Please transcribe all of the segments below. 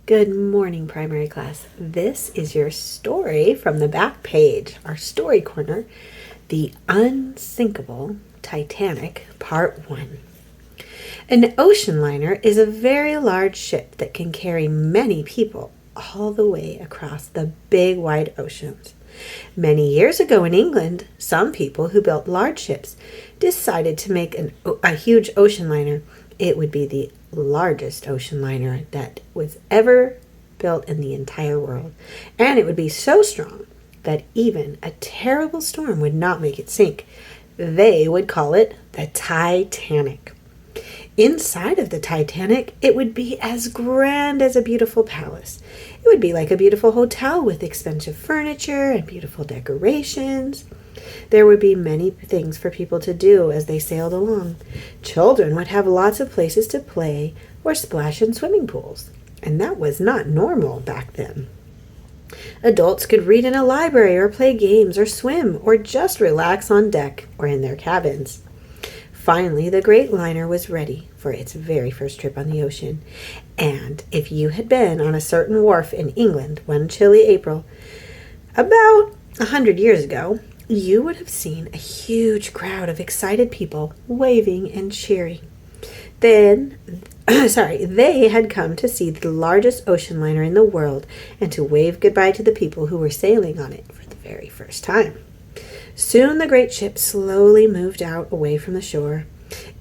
Good morning, primary class. This is your story from the back page, our story corner, The Unsinkable Titanic, Part 1. An ocean liner is a very large ship that can carry many people all the way across the big wide oceans. Many years ago in England, some people who built large ships decided to make a huge ocean liner. It would be the largest ocean liner that was ever built in the entire world, and it would be so strong that even a terrible storm would not make it sink. They would call it the Titanic. Inside of the Titanic, it would be as grand as a beautiful palace. It would be like a beautiful hotel with expensive furniture and beautiful decorations. There would be many things for people to do as they sailed along. Children would have lots of places to play or splash in swimming pools, and that was not normal back then. Adults could read in a library or play games or swim or just relax on deck or in their cabins. Finally, the great liner was ready for its very first trip on the ocean. And if you had been on a certain wharf in England one chilly April, about 100 years ago, you would have seen a huge crowd of excited people waving and cheering. They had come to see the largest ocean liner in the world and to wave goodbye to the people who were sailing on it for the very first time. Soon the great ship slowly moved out away from the shore.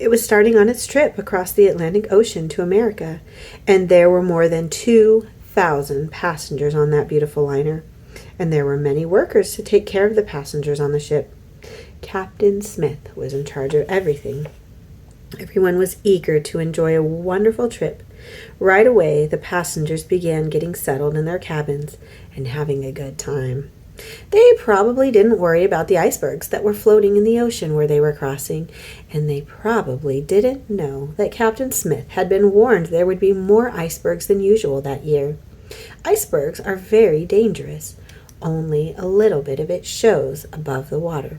It was starting on its trip across the Atlantic Ocean to America, and there were more than 2,000 passengers on that beautiful liner, and there were many workers to take care of the passengers on the ship. Captain Smith was in charge of everything. Everyone was eager to enjoy a wonderful trip. Right away, the passengers began getting settled in their cabins and having a good time. They probably didn't worry about the icebergs that were floating in the ocean where they were crossing, and they probably didn't know that Captain Smith had been warned there would be more icebergs than usual that year. Icebergs are very dangerous. Only a little bit of it shows above the water.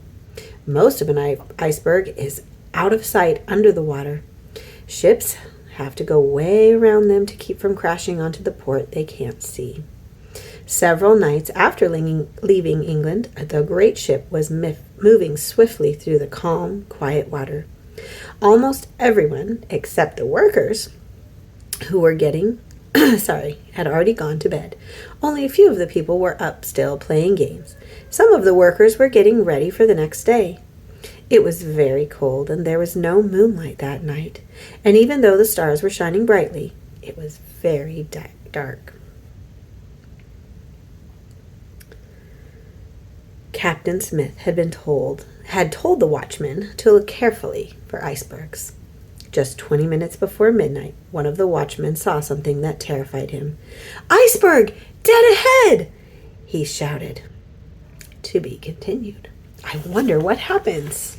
Most of an iceberg is out of sight under the water. Ships have to go way around them to keep from crashing onto the port they can't see. Several nights after leaving England, the great ship was moving swiftly through the calm, quiet water. Almost everyone, except the workers, who were had already gone to bed. Only a few of the people were up still playing games. Some of the workers were getting ready for the next day. It was very cold, and there was no moonlight that night. And even though the stars were shining brightly, it was very dark. Captain Smith had told the watchman to look carefully for icebergs. Just 20 minutes before midnight, one of the watchmen saw something that terrified him. "Iceberg! Dead ahead!" he shouted. To be continued. I wonder what happens.